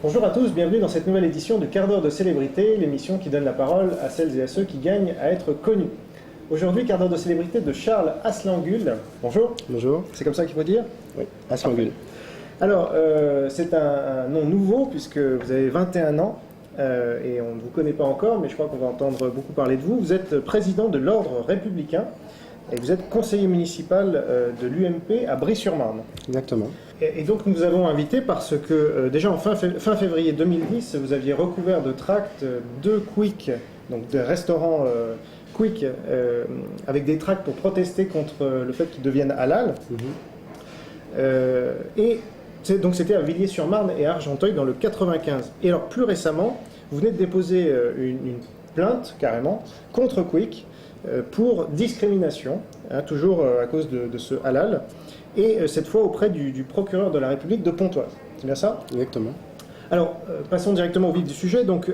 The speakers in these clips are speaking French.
Bonjour à tous, bienvenue dans cette nouvelle édition du Quart d'heure de célébrité, l'émission qui donne la parole à celles et à ceux qui gagnent à être connus. Aujourd'hui, Quart d'heure de célébrité de Charles Aslangul. Bonjour. Bonjour. C'est comme ça qu'il faut dire ? Oui, Aslangul. Alors, c'est un nom nouveau puisque vous avez 21 ans et on ne vous connaît pas encore, mais je crois qu'on va entendre beaucoup parler de vous. Vous êtes président de l'Ordre républicain et vous êtes conseiller municipal de l'UMP à Brie-sur-Marne. Exactement. Et donc nous vous avons invité parce que déjà en fin février 2010, vous aviez recouvert de tracts deux Quick, donc des restaurants Quick, avec des tracts pour protester contre le fait qu'ils deviennent halal. Donc c'était à Villiers-sur-Marne et à Argenteuil dans le 95. Et alors plus récemment, vous venez de déposer une plainte carrément contre Quick pour discrimination, toujours à cause de ce halal. Et cette fois auprès du procureur de la République de Pontoise. C'est bien ça ? Exactement. Alors, passons directement au vif du sujet. Donc,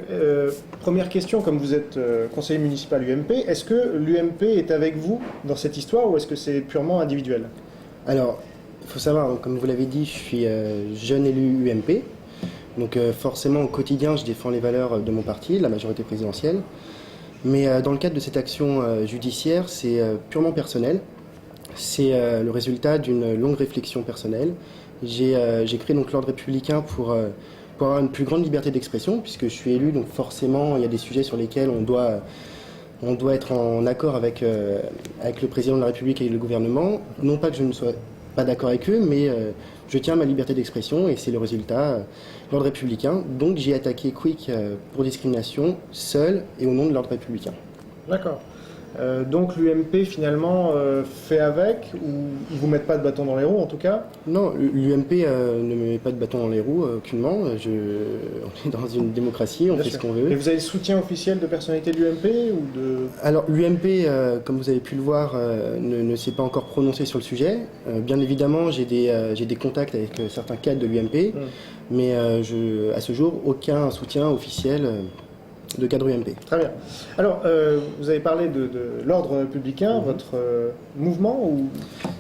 première question, comme vous êtes conseiller municipal UMP, est-ce que l'UMP est avec vous dans cette histoire ou est-ce que c'est purement individuel ? Alors, il faut savoir, comme vous l'avez dit, je suis jeune élu UMP. Donc forcément, au quotidien, je défends les valeurs de mon parti, la majorité présidentielle. Mais dans le cadre de cette action judiciaire, c'est purement personnel. C'est le résultat d'une longue réflexion personnelle. J'ai créé donc l'Ordre républicain pour avoir une plus grande liberté d'expression, puisque je suis élu, donc forcément il y a des sujets sur lesquels on doit être en accord avec le président de la République et le gouvernement. Non pas que je ne sois pas d'accord avec eux, mais je tiens à ma liberté d'expression et c'est le résultat, l'Ordre républicain. Donc j'ai attaqué Quick pour discrimination, seul et au nom de l'Ordre républicain. D'accord. Donc l'UMP finalement fait avec, ou ils vous mettent pas de bâton dans les roues en tout cas ? Non, l'UMP ne me met pas de bâton dans les roues, aucunement. On est dans une démocratie, on fait ce qu'on veut. Et vous avez le soutien officiel de personnalités de l'UMP ou de... Alors l'UMP, comme vous avez pu le voir, ne s'est pas encore prononcé sur le sujet. Bien évidemment, j'ai des contacts avec certains cadres de l'UMP, mais à ce jour, aucun soutien officiel de cadre UMP. Très bien. Alors, vous avez parlé de l'Ordre républicain, votre mouvement ou...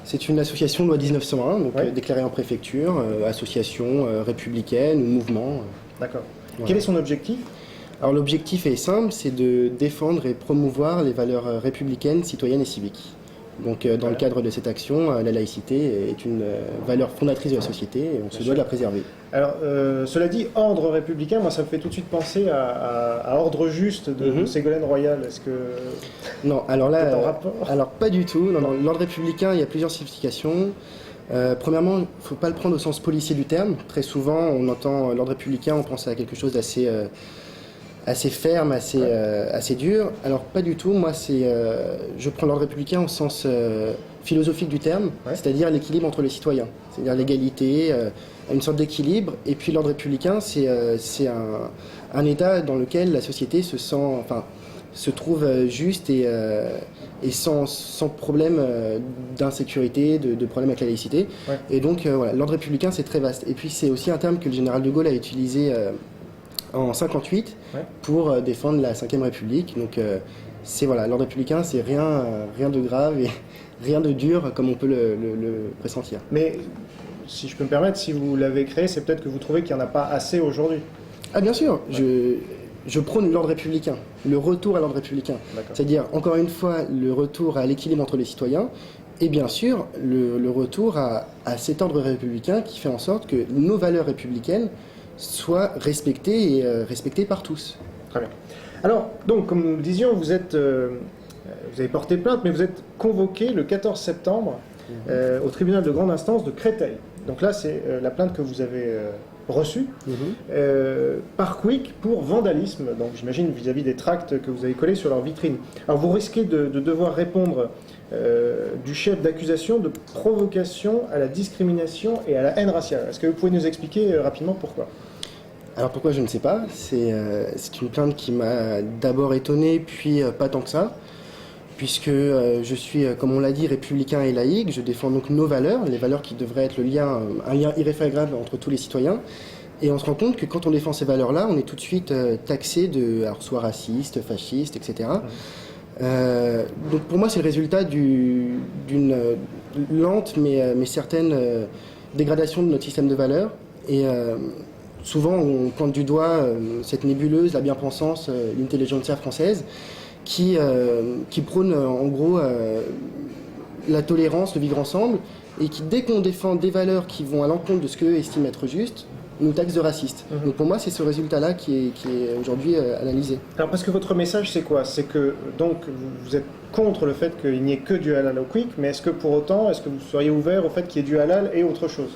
C'est une association loi 1901, donc déclarée en préfecture, association républicaine ou mouvement. D'accord. Voilà. Quel est son objectif ? Alors l'objectif est simple, c'est de défendre et promouvoir les valeurs républicaines, citoyennes et civiques. Donc dans le cadre de cette action, la laïcité est une valeur fondatrice de la société et on se doit de la préserver. Alors cela dit, ordre républicain, moi ça me fait tout de suite penser à ordre juste de Ségolène Royal. Est-ce que... Non, alors là, en rapport alors pas du tout. Non, l'ordre républicain, il y a plusieurs significations. Premièrement, il ne faut pas le prendre au sens policier du terme. Très souvent, on entend l'ordre républicain, on pense à quelque chose d'assez ferme, assez dur. Alors pas du tout, moi je prends l'ordre républicain au sens philosophique du terme, c'est-à-dire l'équilibre entre les citoyens, c'est-à-dire l'égalité, une sorte d'équilibre. Et puis l'ordre républicain, c'est un état dans lequel la société se trouve juste et sans problème d'insécurité, de problème avec la laïcité. Et donc voilà, l'ordre républicain c'est très vaste. Et puis c'est aussi un terme que le général de Gaulle a utilisé en 58 pour défendre la 5e République. Donc l'ordre républicain, c'est rien de grave et rien de dur comme on peut le pressentir. Mais si je peux me permettre, si vous l'avez créé, c'est peut-être que vous trouvez qu'il n'y en a pas assez aujourd'hui. Ah bien sûr, je prône l'ordre républicain, le retour à l'ordre républicain. C'est-à-dire, encore une fois, le retour à l'équilibre entre les citoyens et bien sûr, le retour à cet ordre républicain qui fait en sorte que nos valeurs républicaines soient respectées et respectées par tous. Très bien. Alors, donc, comme nous le disions, vous avez porté plainte, mais vous êtes convoqué le 14 septembre au tribunal de grande instance de Créteil. Donc là, c'est la plainte que vous avez reçue par Quick pour vandalisme, donc j'imagine vis-à-vis des tracts que vous avez collés sur leur vitrine. Alors vous risquez de devoir répondre du chef d'accusation de provocation à la discrimination et à la haine raciale. Est-ce que vous pouvez nous expliquer rapidement pourquoi ? Alors pourquoi, je ne sais pas. C'est une plainte qui m'a d'abord étonné, puis pas tant que ça, puisque je suis, comme on l'a dit, républicain et laïque. Je défends donc nos valeurs, les valeurs qui devraient être un lien irréfragable entre tous les citoyens. Et on se rend compte que quand on défend ces valeurs-là, on est tout de suite taxé de alors, soit raciste, fasciste, etc. Donc pour moi, c'est le résultat d'une lente mais certaine dégradation de notre système de valeurs. Et souvent, on pointe du doigt cette nébuleuse, la bien-pensance, l'intelligentsia française, qui prône en gros la tolérance, le vivre ensemble, et qui, dès qu'on défend des valeurs qui vont à l'encontre de ce qu'eux estiment être juste, nous taxe de racistes. Donc pour moi, c'est ce résultat-là qui est aujourd'hui analysé. Alors parce que votre message, c'est quoi? C'est que donc vous êtes contre le fait qu'il n'y ait que du halal au quick, mais est-ce que pour autant, est-ce que vous seriez ouvert au fait qu'il y ait du halal et autre chose?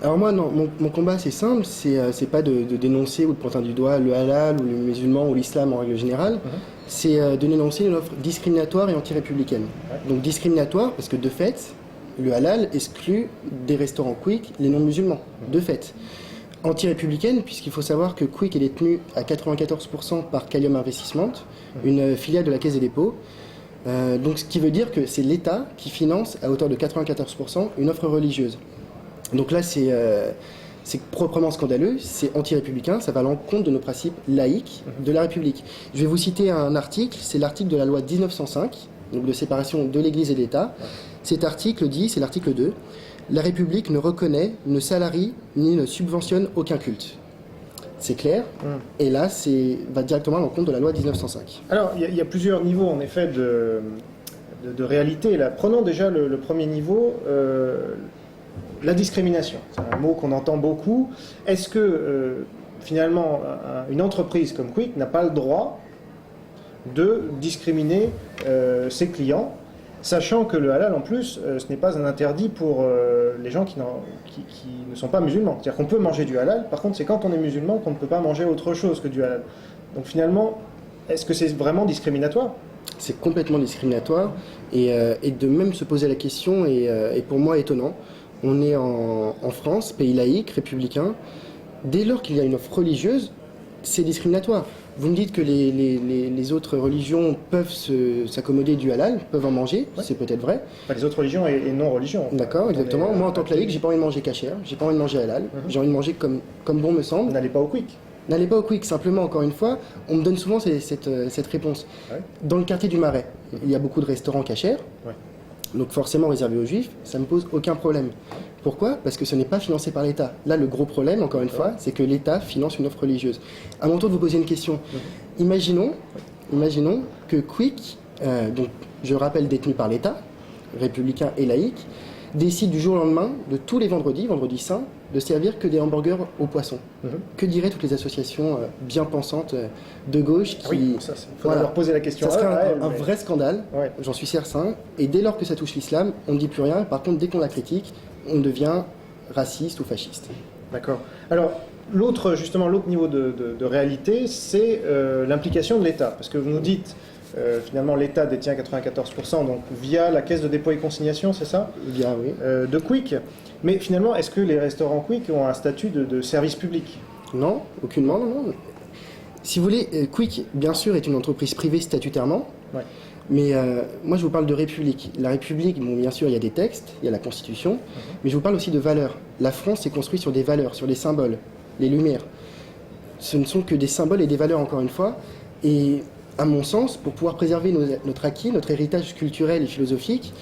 Alors moi, non, mon combat c'est simple, c'est pas de dénoncer ou de pointer du doigt le halal ou les musulmans ou l'islam en règle générale, c'est de dénoncer une offre discriminatoire et anti-républicaine. Donc discriminatoire parce que de fait, le halal exclut des restaurants quick les non-musulmans, de fait. Anti-républicaine, puisqu'il faut savoir que Quick est détenu à 94% par Calium Investissement, une filiale de la Caisse des dépôts. Donc ce qui veut dire que c'est l'État qui finance à hauteur de 94% une offre religieuse. Donc là, c'est proprement scandaleux, c'est anti-républicain, ça va à l'encontre de nos principes laïques de la République. Je vais vous citer un article, c'est l'article de la loi 1905, donc de séparation de l'Église et de l'État. Cet article dit, c'est l'article 2, la République ne reconnaît, ne salarie, ni ne subventionne aucun culte. C'est clair. Et là, va directement à l'encontre de la loi 1905. Alors, il y a plusieurs niveaux, en effet, de réalité. Là, prenons déjà le premier niveau, la discrimination. C'est un mot qu'on entend beaucoup. Est-ce que, finalement, une entreprise comme Quick n'a pas le droit de discriminer ses clients, sachant que le halal, en plus, ce n'est pas un interdit pour les gens qui ne sont pas musulmans. C'est-à-dire qu'on peut manger du halal, par contre, c'est quand on est musulman qu'on ne peut pas manger autre chose que du halal. Donc finalement, est-ce que c'est vraiment discriminatoire? C'est complètement discriminatoire, et de même se poser la question est pour moi étonnant. On est en France, pays laïque, républicain. Dès lors qu'il y a une offre religieuse, c'est discriminatoire. Vous me dites que les autres religions peuvent s'accommoder du halal, peuvent en manger, c'est peut-être vrai. Enfin, les autres religions et non-religions. D'accord, exactement. Moi, en tant que laïque, j'ai pas envie de manger cachère, j'ai pas envie de manger halal, j'ai envie de manger comme bon me semble. N'allez pas au quick. N'allez pas au quick, simplement, encore une fois, on me donne souvent cette réponse. Dans le quartier du Marais, il y a beaucoup de restaurants cachères, donc forcément réservés aux juifs, ça ne me pose aucun problème. Pourquoi? Parce que ce n'est pas financé par l'État. Là, le gros problème, encore une fois, c'est que l'État finance une offre religieuse. À mon tour de vous poser une question. Imaginons que Quick, donc je rappelle détenu par l'État, républicain et laïque, décide du jour au lendemain, de tous les vendredis saint, de servir que des hamburgers au poisson. Que diraient toutes les associations bien pensantes de gauche qui... Oui, ça, il faudra leur poser la question. Ça serait un vrai scandale, j'en suis certain. Et dès lors que ça touche l'islam, on ne dit plus rien. Par contre, dès qu'on la critique, on devient raciste ou fasciste. D'accord. Alors, l'autre niveau de réalité, c'est l'implication de l'État. Parce que vous nous dites, finalement, l'État détient 94%, donc via la caisse de dépôt et consignation, c'est ça? Via, oui. De Quick. Mais finalement, est-ce que les restaurants Quick ont un statut de service public? Non, aucunement, non. Si vous voulez, Quick, bien sûr, est une entreprise privée statutairement. Mais moi, je vous parle de République. La République, bon, bien sûr, il y a des textes, il y a la Constitution, mais je vous parle aussi de valeurs. La France est construite sur des valeurs, sur les symboles, les lumières. Ce ne sont que des symboles et des valeurs, encore une fois. Et à mon sens, pour pouvoir préserver notre acquis, notre héritage culturel et philosophique,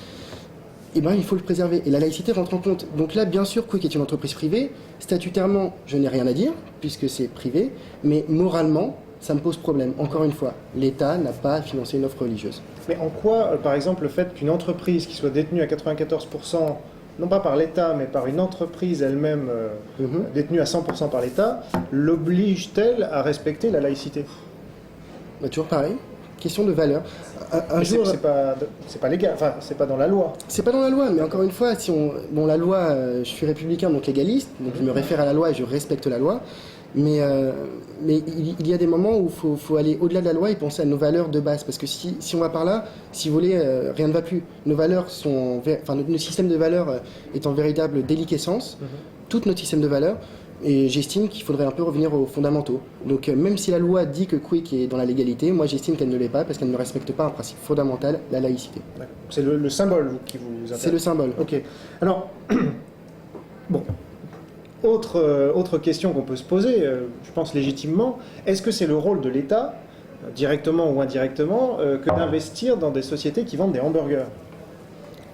il faut le préserver. Et la laïcité rentre en compte. Donc là, bien sûr, Quick est une entreprise privée. Statutairement, je n'ai rien à dire, puisque c'est privé. Mais moralement, ça me pose problème. Encore une fois, l'État n'a pas financé une offre religieuse. Mais en quoi, par exemple, le fait qu'une entreprise qui soit détenue à 94%, non pas par l'État, mais par une entreprise elle-même détenue à 100% par l'État, l'oblige-t-elle à respecter la laïcité? Toujours pareil. Question de valeur. C'est pas légal, enfin, c'est pas dans la loi. C'est pas dans la loi, mais encore une fois, la loi, je suis républicain, donc légaliste, donc je me réfère à la loi et je respecte la loi. Mais il y a des moments où il faut aller au-delà de la loi et penser à nos valeurs de base. Parce que si on va par là, si vous voulez, rien ne va plus. Nos valeurs sont... Enfin, notre système de valeurs est en véritable déliquescence. Tout notre système de valeurs. Et j'estime qu'il faudrait un peu revenir aux fondamentaux. Donc même si la loi dit que Quick est dans la légalité, moi j'estime qu'elle ne l'est pas parce qu'elle ne respecte pas un principe fondamental, la laïcité. C'est le symbole qui vous intéresse? C'est le symbole. Ok. Alors, bon, autre question qu'on peut se poser, je pense légitimement, est-ce que c'est le rôle de l'État, directement ou indirectement, que d'investir dans des sociétés qui vendent des hamburgers?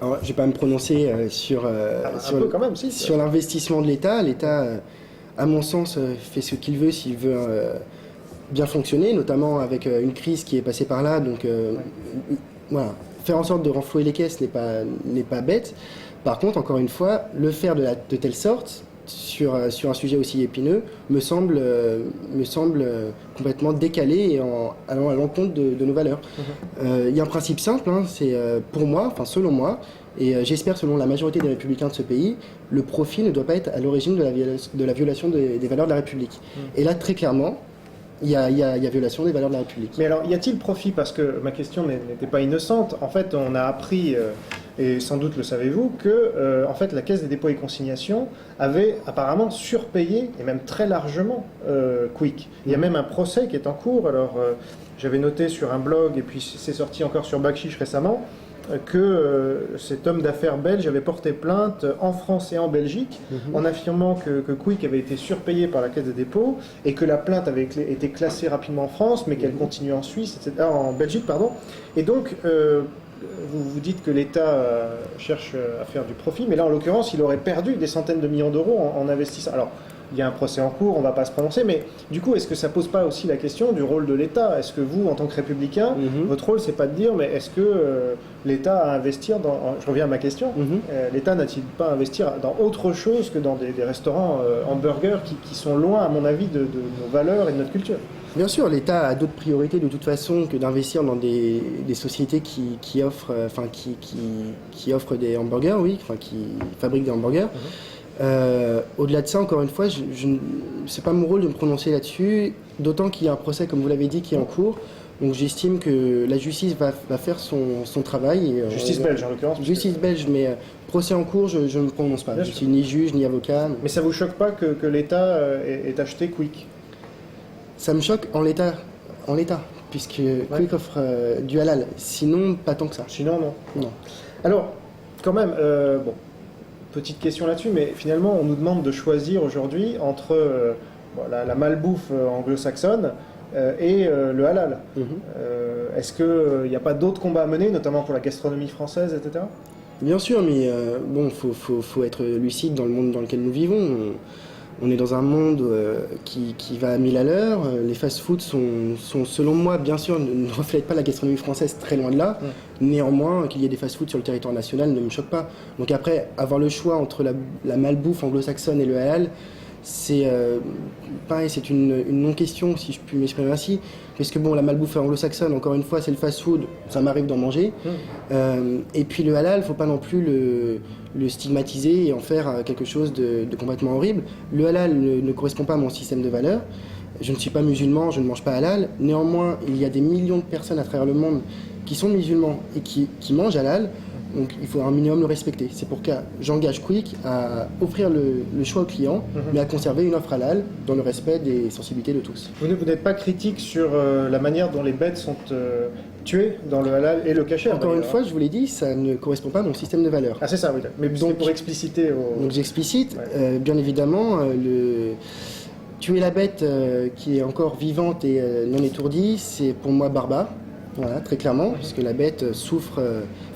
Alors, je ne vais pas me prononcer sur Un peu quand même, si. sur l'investissement de l'État. L'État, à mon sens, fait ce qu'il veut s'il veut bien fonctionner, notamment avec une crise qui est passée par là. Donc, voilà, faire en sorte de renflouer les caisses n'est pas bête. Par contre, encore une fois, le faire de telle sorte, sur un sujet aussi épineux, me semble complètement décalé et allant à l'encontre de nos valeurs. Il y a un principe simple, hein, c'est pour moi, enfin selon moi, et j'espère selon la majorité des républicains de ce pays, le profit ne doit pas être à l'origine de la violation des valeurs de la République. Et là, très clairement, il y a violation des valeurs de la République. Mais alors, y a-t-il profit? Parce que ma question n'était pas innocente. En fait, on a appris, et sans doute le savez-vous, que en fait, la Caisse des dépôts et consignations avait apparemment surpayé, et même très largement, Quick. Il y a même un procès qui est en cours. Alors, j'avais noté sur un blog, et puis c'est sorti encore sur Bakchiche récemment, que cet homme d'affaires belge avait porté plainte en France et en Belgique en affirmant que Quick avait été surpayé par la Caisse des dépôts et que la plainte avait été classée rapidement en France mais qu'elle continue en Suisse, etc., en Belgique, pardon. Et donc, vous dites que l'État cherche à faire du profit, mais là, en l'occurrence, il aurait perdu des centaines de millions d'euros en investissant. Alors, il y a un procès en cours, on ne va pas se prononcer, mais du coup, est-ce que ça ne pose pas aussi la question du rôle de l'État? Est-ce que vous, en tant que républicain, votre rôle, c'est pas de dire, mais est-ce que l'État a à investir dans... Je reviens à ma question. L'État n'a-t-il pas à investir dans autre chose que dans des restaurants hamburgers qui sont loin, à mon avis, de nos valeurs et de notre culture? Bien sûr, l'État a d'autres priorités de toute façon que d'investir dans des sociétés qui offrent des hamburgers, oui, enfin qui fabriquent des hamburgers. Au-delà de ça, encore une fois, c'est pas mon rôle de me prononcer là-dessus, d'autant qu'il y a un procès, comme vous l'avez dit, qui est en cours. Donc j'estime que la justice va faire son travail. Justice belge, en l'occurrence. Justice belge, mais procès en cours, je ne me prononce pas. Je suis ni juge, ni avocat. Mais ça vous choque pas que l'État ait acheté Quick? Ça me choque en l'état, puisque Quick offre du halal. Sinon, pas tant que ça. Sinon, non. Non. Alors, quand même, bon, petite question là-dessus, mais finalement, on nous demande de choisir aujourd'hui entre la malbouffe anglo-saxonne et le halal. Est-ce qu'il n'y a pas d'autres combats à mener, notamment pour la gastronomie française, etc.? Bien sûr, mais bon, faut être lucide dans le monde dans lequel nous vivons. On est dans un monde qui va à 1000 à l'heure. Les fast-foods sont, selon moi, bien sûr, ne reflètent pas la gastronomie française, très loin de là. Néanmoins, qu'il y ait des fast-foods sur le territoire national ne me choque pas. Donc après, avoir le choix entre la malbouffe anglo-saxonne et le halal, c'est pareil, c'est une non-question, si je puis m'exprimer ainsi. Parce que bon, la malbouffe anglo-saxonne, encore une fois, c'est le fast-food, ça m'arrive d'en manger. Et puis le halal, faut pas non plus le stigmatiser et en faire quelque chose de complètement horrible. Le halal ne correspond pas à mon système de valeurs. Je ne suis pas musulman, je ne mange pas halal. Néanmoins, il y a des millions de personnes à travers le monde qui sont musulmans et qui mangent halal. Donc il faut un minimum le respecter. C'est pourquoi j'engage Quick à offrir le choix au client, mais à conserver une offre halal dans le respect des sensibilités de tous. Vous n'êtes pas critique sur la manière dont les bêtes sont tuées dans le halal et le kasher? Encore une fois, je vous l'ai dit, ça ne correspond pas à mon système de valeurs. Ah c'est ça, oui. Mais donc, pour expliciter... Donc j'explicite, bien évidemment, tuer la bête qui est encore vivante et non étourdie, c'est pour moi barbare. Voilà, très clairement, puisque la bête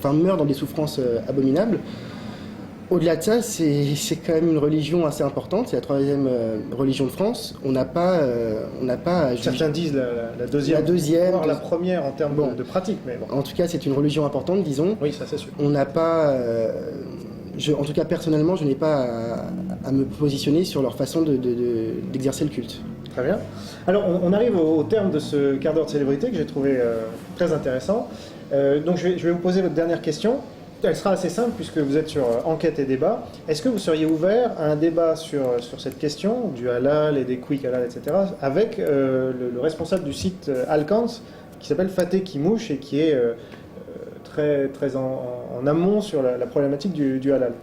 meurt dans des souffrances abominables. Au-delà de ça, c'est quand même une religion assez importante, c'est la troisième religion de France. On n'a pas à juger. Certains disent la deuxième, voire la première en termes de pratique. Mais bon. En tout cas, c'est une religion importante, disons. Oui, ça c'est sûr. On n'a pas... en tout cas, personnellement, je n'ai pas à me positionner sur leur façon d'exercer le culte. Très bien. Alors, on arrive au terme de ce quart d'heure de célébrité que j'ai trouvé très intéressant. Donc, je vais vous poser votre dernière question. Elle sera assez simple puisque vous êtes sur enquête et débat. Est-ce que vous seriez ouvert à un débat sur cette question du halal et des quick halal, etc., avec le responsable du site Alkans qui s'appelle Fateh Kimouche et qui est très, très en amont sur la problématique du halal?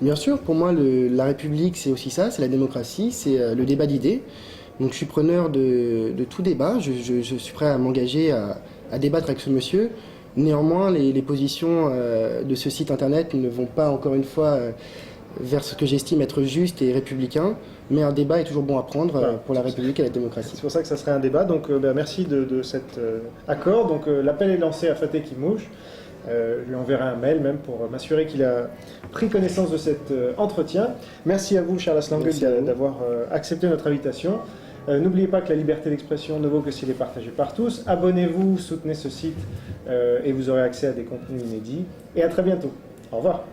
Bien sûr, pour moi, la République, c'est aussi ça, c'est la démocratie, c'est le débat d'idées. Donc je suis preneur de tout débat, je suis prêt à m'engager à débattre avec ce monsieur. Néanmoins, les positions de ce site internet ne vont pas, encore une fois, vers ce que j'estime être juste et républicain, mais un débat est toujours bon à prendre Voilà. pour la République et la démocratie. C'est pour ça que ça serait un débat. Donc merci de cet accord. Donc l'appel est lancé à Fateh Kimouche. Je lui enverrai un mail même pour m'assurer qu'il a pris connaissance de cet entretien. Merci à vous, Charles Aslanguet, Merci à vous. d'avoir accepté notre invitation. N'oubliez pas que la liberté d'expression ne vaut que s'il est partagé par tous. Abonnez-vous, soutenez ce site et vous aurez accès à des contenus inédits. Et à très bientôt. Au revoir.